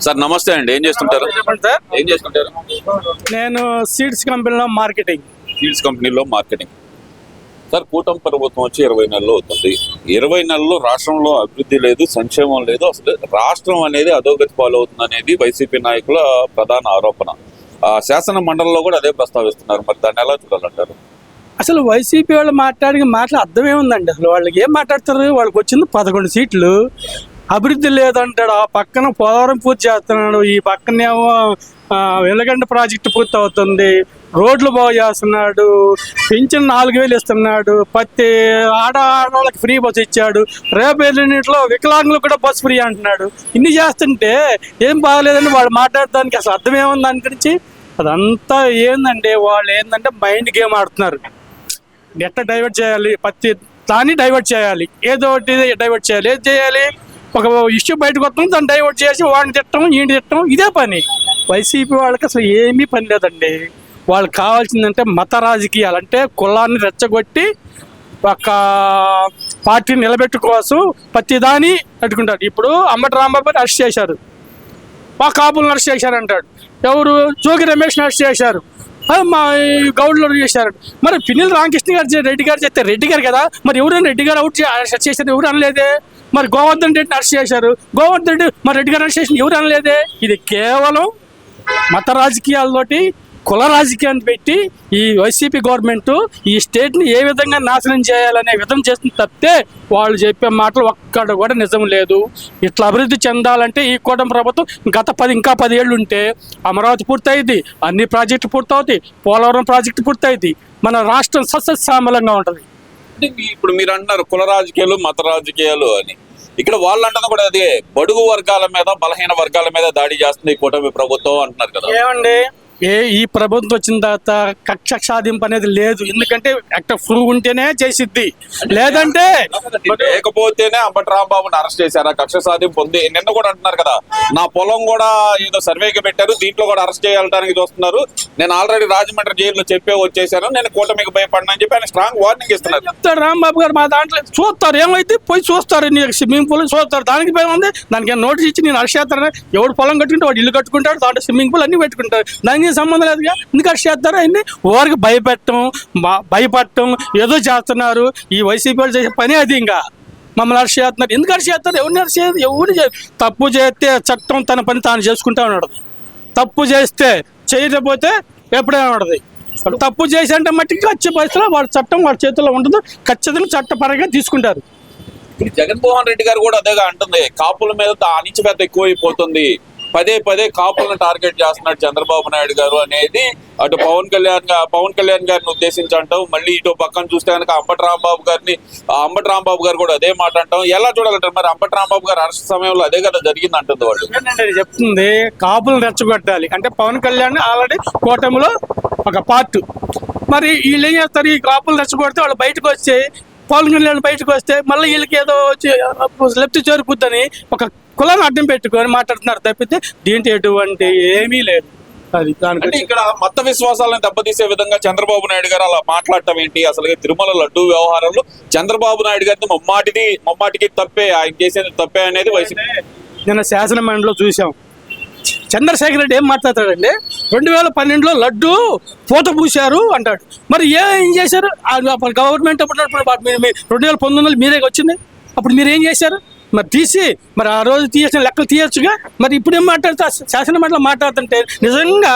Sir నమస్తే అండి. ఏం చేస్తుంటారు? ఏం చేస్తుంటారు? నేను సీడ్స్ కంపెనీలో మార్కెటింగ్. సీడ్స్ కంపెనీలో మార్కెటింగ్. సార్ కూటమి ప్రభుత్వం వచ్చి 20 నెలలు అవుతుంది. 20 నెలల్లో రాష్ట్రంలో అభివృద్ధి లేదు, సంక్షేమం లేదు. అసలు రాష్ట్రం అనేది అధోగతి పాలవుతుంది అనేది వైసీపీ నాయకుల ప్రధాన ఆరోపణ. శాసన మండలిలో కూడా అదే ప్రస్తావిస్తున్నారు. మరి దాన్ని ఎలా చూడాలంటారు? అసలు వైసీపీ వాళ్ళు మాట్లాడిన మాటలు అర్థమేముందండి? అసలు వాళ్ళకి ఏం మాట్లాడతారు? వాళ్ళకి వచ్చింది 11 సీట్లు. అభివృద్ధి లేదంటాడు. ఆ పక్కన పోలవరం పూర్తి చేస్తున్నాడు, ఈ పక్కనేమో వెలగండ ప్రాజెక్టు పూర్తి అవుతుంది, రోడ్లు బాగు చేస్తున్నాడు, పింఛన్ 4000 ఇస్తున్నాడు, ప్రతి ఆడవాళ్ళకి ఫ్రీ బస్సు ఇచ్చాడు, రేపేళ్ళలో వికలాంగులకు కూడా బస్సు ఫ్రీ అంటున్నాడు. ఇన్ని చేస్తుంటే ఏం బాగలేదని వాళ్ళు మాట్లాడడానికి అసలు అర్థమేముంది? దాని గురించి అదంతా ఏందంటే వాళ్ళు ఏంటంటే మైండ్ గేమ్ ఆడుతున్నారు. ఎట్లా డైవర్ట్ చేయాలి, ప్రతి దాన్ని డైవర్ట్ చేయాలి, ఏదో ఒకటి డైవర్ట్ చేయాలి. ఏది చేయాలి? ఒక ఇష్యూ బయటకు వస్తుంది, దాన్ని డైవర్ట్ చేసి వాడిని తిట్టడం, ఈయన తిట్టడం, ఇదే పని. వైసీపీ వాళ్ళకి అసలు ఏమీ పని లేదండి. వాళ్ళకి కావాల్సిందంటే మత రాజకీయాలు, అంటే కులాన్ని రెచ్చగొట్టి ఒక పార్టీని నిలబెట్టు కోసం ప్రతిదాన్ని అడ్డుకుంటారు. ఇప్పుడు అంబటి రాంబాబుని అరెస్ట్ చేశారు, మా కాపులను అరెస్ట్ చేశారు అంటాడు. ఎవరు? జోగి రమేష్ని అరెస్ట్ చేశారు, మా గౌడ్లో చేశారు. మరి పిన్నెల రామకృష్ణ గారు రెడ్డి గారు చెప్తే రెడ్డి గారు కదా, మరి ఎవరైనా రెడ్డి గారు అరెస్ట్ చేశారు? ఎవరు అనలేదే. మరి గోవర్ధన్ రెడ్డిని అరెస్ట్ చేశారు, గోవర్ధన్ రెడ్డి మరి రెడ్డి గారు అరెస్ట్ చేసిన ఎవరు అనలేదే. ఇది కేవలం మత రాజకీయాలతోటి, కుల రాజకీయాన్ని పెట్టి ఈ వైసీపీ గవర్నమెంట్ ఈ స్టేట్ని ఏ విధంగా నాశనం చేయాలనే విధం చేస్తుంది తప్పితే వాళ్ళు చెప్పే మాటలు ఒక్కడ కూడా నిజం లేదు. ఇట్లా అభివృద్ధి చెందాలంటే ఈ కూటమి ప్రభుత్వం గత 10 ఏళ్ళు ఉంటే అమరావతి పూర్తయింది, అన్ని ప్రాజెక్టులు పూర్తవుతాయి, పోలవరం ప్రాజెక్టు పూర్తయింది, మన రాష్ట్రం సస్యశ్యామలంగా ఉంటుంది. ఇప్పుడు మీరు అంటున్నారు కుల రాజకీయాలు, మత రాజకీయాలు అని. ఇక్కడ వాళ్ళు అంటున్నా కూడా అదే బడుగు వర్గాల మీద, బలహీన వర్గాల మీద దాడి చేస్తుంది ఈ కూటమి ప్రభుత్వం అంటున్నారు కదా. ఏమండి, ఈ ప్రభుత్వం వచ్చిన తర్వాత కక్ష సాధింపు అనేది లేదు. ఎందుకంటే అక్కడ ప్రూవ్ ఉంటేనే చేసిద్ది, లేదంటే లేకపోతేనే అంబటి రాంబాబుని అరెస్ట్ చేశారా? కక్ష సాధింపు ఉంది. నిన్న కూడా అంటున్నారు కదా, నా పొలం కూడా ఏదో సర్వేకి పెట్టారు, దీంట్లో కూడా అరెస్ట్ చేయడానికి చూస్తున్నారు, నేను ఆల్రెడీ రాజమండ్రి జైల్లో చెప్పే వచ్చేసాను, నేను కూటమికి భయపడినా అని చెప్పి ఆయన స్ట్రాంగ్ వార్నింగ్ ఇస్తున్నారు. చెప్తాడు రాంబాబు గారు. మా దాంట్లో చూస్తారు, ఏమైతే పోయి చూస్తారు, నీకు స్విమ్మింగ్ పూల్ చూస్తారు, దానికి భయం ఉంది. దానికి నోటీస్ ఇచ్చి నేను అరెస్ట్ చేస్తాను. ఎవడు పొలం కట్టుకుంటే వాడు ఇల్లు కట్టుకుంటాడు, దాంట్లో స్విమ్మింగ్ పూల్ అన్ని పెట్టుకుంటారు, దానికి సంబంధం లేదుగా. ఎందుకు అరెస్ట్ చేస్తారు? అన్ని ఓరికి భయపడటం ఏదో చేస్తున్నారు. ఈ వైసీపీ వాళ్ళు చేసే పని అది. ఇంకా మమ్మల్ని అరెస్ట్ చేస్తున్నారు. ఎందుకు అరెస్ట్ చేస్తారు? ఎవరిని అరెస్ట్ చేయదు. ఎవరు తప్పు చేస్తే చట్టం తన పని తాను చేసుకుంటా ఉన్నాడు. తప్పు చేస్తే చేయకపోతే ఎప్పుడైనా ఉండదు. తప్పు చేసి అంటే మట్టికి వచ్చే పరిస్థితిలో వాడి చట్టం వాడి చేతుల్లో ఉండదు. ఖచ్చితంగా చట్టపరంగా తీసుకుంటారు. జగన్మోహన్ రెడ్డి గారు కూడా అదేగా అంటుంది, కాపుల మీద అణిచివేత ఎక్కువైపోతుంది, పదే కాపులను టార్గెట్ చేస్తున్నాడు చంద్రబాబు నాయుడు గారు అనేది అటు పవన్ కళ్యాణ్ గారిని ఉద్దేశించి అంటాం. మళ్ళీ ఇటు పక్కన చూస్తే కనుక అంబటి రాంబాబు గారు కూడా అదే మాట అంటాం. ఎలా చూడాలంటారు? మరి అంబటి రాంబాబు గారు అరెస్ట్ సమయంలో అదే కదా జరిగింది అంటుంది వాళ్ళు. చెప్తుంది కాపులను రెచ్చగొట్టాలి అంటే పవన్ కళ్యాణ్ ఆల్రెడీ కూటమిలో ఒక పార్ట్. మరి వీళ్ళు ఏం చేస్తారు? ఈ కాపులు రెచ్చగొడితే వాళ్ళు బయటకు వచ్చి పవన్ కళ్యాణ్ బయటకు వస్తే మళ్ళీ వీళ్ళకి ఏదో లెఫ్ట్ చేరుకుద్దని ఒక కులాన్ని అడ్డం పెట్టుకొని మాట్లాడుతున్నారు తప్పితే దీంట్లో ఎటువంటి ఏమీ లేదు. అది అంటే ఇక్కడ మత విశ్వాసాలను దెబ్బతీసే విధంగా చంద్రబాబు నాయుడు గారు అలా మాట్లాడటం ఏంటి? అసలు తిరుమల లడ్డూ వ్యవహారంలో చంద్రబాబు నాయుడు గారిని ముమ్మాటికి తప్పే, ఆయన చేసేది తప్పే అనేది వైసీపీ. నిన్న శాసన మండలిలో చూసాం. చంద్రశేఖర్ రెడ్డి ఏం మాట్లాడతాడండి? 2012లో లడ్డు పూత పూశారు అంటాడు. మరి ఏం చేశారు? గవర్నమెంట్ అప్పుడు 2019 మీరే వచ్చింది, అప్పుడు మీరు ఏం చేశారు? మరి తీసి మరి ఆ రోజు తీసిన లెక్కలు తీయచ్చుగా. మరి ఇప్పుడు ఏం మాట్లాడుతా శాసన మండలి మాట్లాడుతుంటే నిజంగా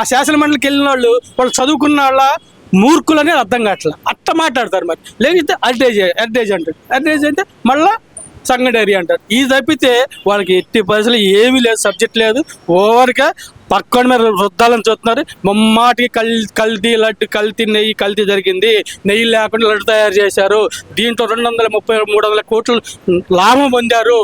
ఆ శాసన మండలికి వెళ్ళిన వాళ్ళు చదువుకున్న వాళ్ళ మూర్ఖులనే అర్థం కావట్లా. అట్ట మాట్లాడతారు. మరి లేకపోతే హెరిటేజ్ అంటారు, హెరిటేజ్ అంటే మళ్ళా సంగడేరి అంటారు. ఇది తప్పితే వాళ్ళకి ఎట్టి పరిస్థితులు ఏమీ లేదు, సబ్జెక్ట్ లేదు. ఓవర్గా పక్కన మీద వృద్ధాలను చూస్తున్నారు. ముమ్మాటికి కల్తీ లడ్డు, కల్తీ జరిగింది. నెయ్యి లేకుండా లడ్డు తయారు చేశారు. దీంట్లో 230-300 కోట్లు లాభం పొందారు.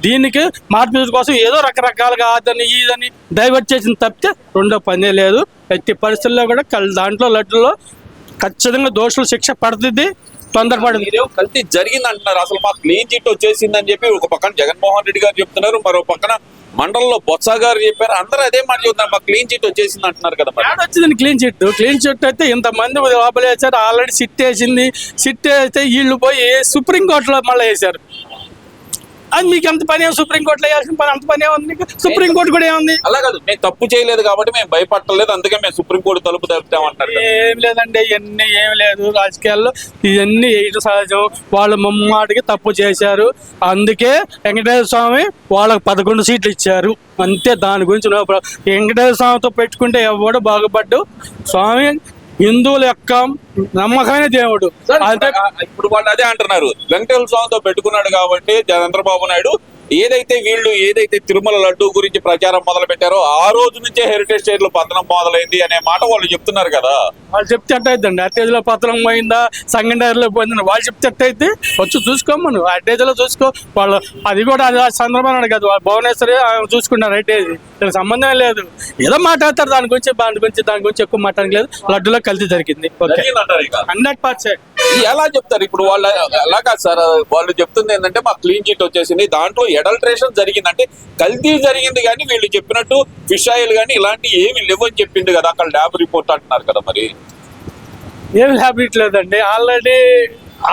దీనికి మార్పు కోసం ఏదో రకరకాలుగా అదని ఇదని డైవర్ట్ చేసిన తప్పితే రెండో పనే లేదు. ఎట్టి పరిస్థితుల్లో కూడా దాంట్లో లడ్డులో ఖచ్చితంగా దోషులు శిక్ష పడుతుంది. తొందరపడింది, కల్తీ జరిగింది అంటున్నారు. అసలు మాకు క్లీన్ చిట్ వచ్చేసింది అని చెప్పి ఒక పక్కన జగన్మోహన్ రెడ్డి గారు చెప్తున్నారు, మరో పక్కన మండలంలో బొత్స గారు చెప్పారు. అందరూ అదే మాట చెప్తున్నారు, మాకు క్లీన్ చిట్ వచ్చేసింది అంటున్నారు కదా. వచ్చింది క్లీన్ చిట్ అయితే ఇంతమంది లోపలేసారు. ఆల్రెడీ సిట్ వేసింది. సిట్ వేస్తే వీళ్ళు పోయి సుప్రీంకోర్టులో మళ్ళీ వేశారు. అది మీకు ఎంత పని ఏమో సుప్రీంకోర్టులో వేయాల్సిన పని అంత పని ఏముంది మీకు? సుప్రీంకోర్టు కూడా ఏముంది? అలా కాదు, మేము తప్పు చేయలేదు కాబట్టి మేము భయపడలేదు, అందుకే మేము సుప్రీంకోర్టు తలుపు తలుపుతామంటారు. ఏం లేదండి, ఇవన్నీ ఏం లేదు. రాజకీయాల్లో ఇవన్నీ వేయడం సహజం. వాళ్ళు ముమ్మాటికి తప్పు చేశారు, అందుకే వెంకటేశ్వర స్వామి వాళ్ళకి 11 సీట్లు ఇచ్చారు అంతే. దాని గురించి వెంకటేశ్వర స్వామితో పెట్టుకుంటే ఎవడు బాగుపడ్డు. స్వామి హిందువుల యొక్క నమ్మకమైన దేవుడు. అంటే ఇప్పుడు వాళ్ళు అదే అంటున్నారు, వెంకటేశ్వర స్వామితో పెట్టుకున్నాడు కాబట్టి చంద్రబాబు నాయుడు ఏదైతే తిరుమల లడ్డు గురించి ప్రచారం మొదలు పెట్టారో ఆ రోజు నుంచే హెరిటేజ్ స్టేట్ లో పతనం మొదలైంది అనే మాట వాళ్ళు చెప్తున్నారు కదా. వాళ్ళు చెప్తే అట్టయిద్దండి. హెరిటేజ్ లో పత్రం పోయిందా, సంగండేరులో పోయిందా, వాళ్ళు చెప్తే అట్టయితే వచ్చి చూసుకోమను. హెరిటేజ్ లో చూసుకో. వాళ్ళు అది కూడా అది చంద్రబాబు నాయుడు కాదు, వాళ్ళు భువనేశ్వరి చూసుకున్నారు హెరిటేజ్. దీనికి సంబంధం లేదు. ఏదో మాట్లాడతారు దాని గురించి ఎక్కువ మాట్లాడలేదు. లేదు, లడ్డులో కల్తీ జరిగింది 100%. ఎలా చెప్తారు ఇప్పుడు వాళ్ళు? ఎలా కాదు సార్, వాళ్ళు చెప్తుంది ఏంటంటే మా క్లీన్ చిట్ వచ్చేసింది, దాంట్లో ఎడల్ట్రేషన్ జరిగిందంటే కల్తీ జరిగింది, కానీ వీళ్ళు చెప్పినట్టు ఫిష్ ఆయిల్ కానీ ఇలాంటివి ఏమి లేవని చెప్పింది కదా అక్కడ ల్యాబ్ రిపోర్ట్ అంటున్నారు కదా. మరి ఏం హ్యాబిట్ లేదండి. ఆల్రెడీ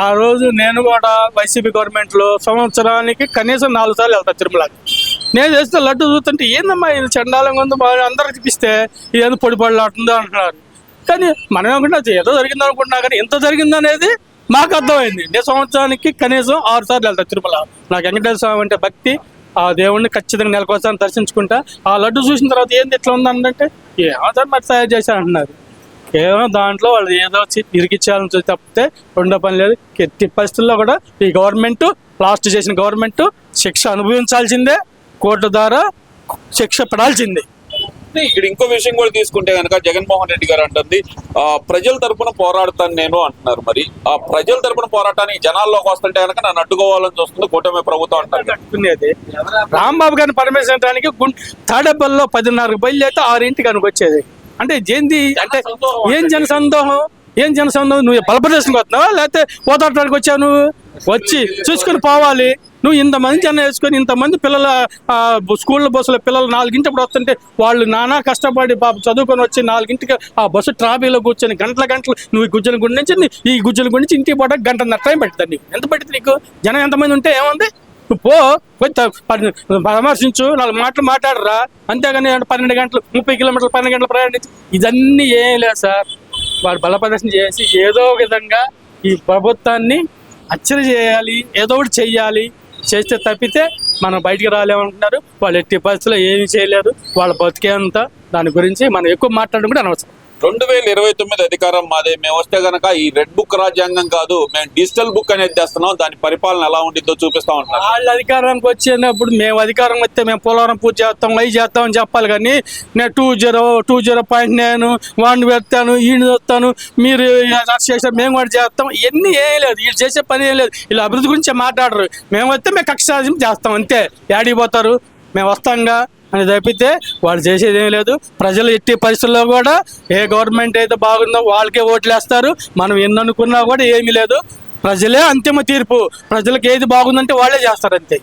ఆ రోజు నేను కూడా వైసీపీ గవర్నమెంట్ లో సంవత్సరానికి కనీసం 4 సార్లు వెళ్తాను తిరుమలకి. నేను చేస్తే లడ్డు చూస్తుంటే ఏందమ్మా ఇది చండాలంగా ఉంది, అందరికి చూపిస్తే ఏదో పొడి పడిలాడుతుందో అంటున్నారు. కానీ మనం ఏమనుకుంటున్నా ఏదో జరిగింది అనుకుంటున్నా, కానీ ఎంత జరిగింది అనేది మాకు అర్థమైంది. నేను సంవత్సరానికి కనీసం 6 సార్లు వెళ్తాను తిరుమల. నాకు వెంకటేశ్వర స్వామి అంటే భక్తి. ఆ దేవుడిని ఖచ్చితంగా నెలకోసారి దర్శించుకుంటా. ఆ లడ్డు చూసిన తర్వాత ఏంది ఇట్లా ఉందంటే ఏమో మరి తయారు చేశారు అంటున్నారు. కేవలం దాంట్లో వాళ్ళు ఏదో ఇరికిచ్చాలని చూసి తప్పితే రెండో పని లేదు. ఎట్టి పరిస్థితుల్లో కూడా ఈ గవర్నమెంట్, లాస్ట్ చేసిన గవర్నమెంట్ శిక్ష అనుభవించాల్సిందే, కోర్టు ద్వారా శిక్ష పడాల్సిందే. ఇక్కడ ఇంకో విషయం కూడా తీసుకుంటే కనుక జగన్మోహన్ రెడ్డి గారు అంటుంది ప్రజల తరపున పోరాడతాను నేను అంటున్నారు. మరి ఆ ప్రజల తరపున పోరాటానికి జనాల్లోకి వస్తుంటే కనుక నన్ను అడ్డుకోవాలని చూస్తుంది కూటమి ప్రభుత్వం అంటారు. అట్టుకునేది రాంబాబు గారిని పరమేశ్వరానికి తాడేపల్లిలో 10:30 బయలుదేరితే 6 కనుక వచ్చేది. అంటే ఏంది అంటే ఏం జనసందోహం? నువ్వు బలప్రదేశంకి వస్తున్నావా లేకపోతే పోతాడటానికి వచ్చావు? నువ్వు వచ్చి చూసుకొని పోవాలి. నువ్వు ఇంతమంది జనం వేసుకొని ఇంతమంది పిల్లల స్కూళ్ళ బస్సులో పిల్లలు 4 వస్తుంటే వాళ్ళు నానా కష్టపడి చదువుకొని వచ్చి 4 ఆ బస్సు ట్రాఫీలో కూర్చొని గంటలు నువ్వు ఈ గుజ్జల గుడి నుంచి ఇంటికి పోవడానికి 1.5 టైం పడుతుంది. నీకు ఎంత పడుతుంది? నీకు జనం ఎంతమంది ఉంటే ఏముంది? నువ్వు పరామర్శించు, 4 మాటలు మాట్లాడరా, అంతేగాని 12 గంటలు 30 కిలోమీటర్లు 12 గంటలు ప్రయాణించి ఇదన్నీ ఏం లేదు సార్. వాడు బలప్రదర్శన చేసి ఏదో విధంగా ఈ ప్రభుత్వాన్ని హత్యలు చేయాలి, ఏదో ఒకటి చెయ్యాలి. చేస్తే తప్పితే మనం బయటికి రాలేమంటున్నారు. వాళ్ళు ఎట్టి పరిస్థితుల్లో ఏమీ చేయలేరు. వాళ్ళ బతికేంత దాని గురించి మనం ఎక్కువ మాట్లాడడం కూడా అనవసరం. 2029 అధికారం మాదే. మేము వస్తే గనక ఈ రెడ్ బుక్ రాజ్యాంగం కాదు, మేము డిజిటల్ బుక్ అనేది తెస్తున్నాం, దాని పరిపాలన ఎలా ఉంటుందో చూపిస్తా ఉంటాం. వాళ్ళు అధికారానికి వచ్చినప్పుడు మేము అధికారం వస్తే మేము పోలవరం పూర్తి చేస్తాం, అవి చేస్తాం అని చెప్పాలి. కానీ నేను 20.9 వాడిని పెడతాను, ఈయన వస్తాను, మీరు చేస్తారు, మేము కూడా చేస్తాం, ఇవన్నీ ఏం లేదు. వీళ్ళు చేసే పని ఏం లేదు. వీళ్ళు అభివృద్ధి గురించి మాట్లాడరు. మేము వస్తే మేము కక్ష సాధింపు చేస్తాం అంతే. యాడికి పోతారు? మేము వస్తాంగా అని తప్పితే వాళ్ళు చేసేది ఏమీ లేదు. ప్రజలు ఎట్టి పరిస్థితుల్లో కూడా ఏ గవర్నమెంట్ అయితే బాగుందో వాళ్ళకే ఓట్లు వేస్తారు. మనం ఎన్ని అనుకున్నా కూడా ఏమీ లేదు. ప్రజలే అంతిమ తీర్పు. ప్రజలకు ఏది బాగుందంటే వాళ్ళే చేస్తారు అంతే.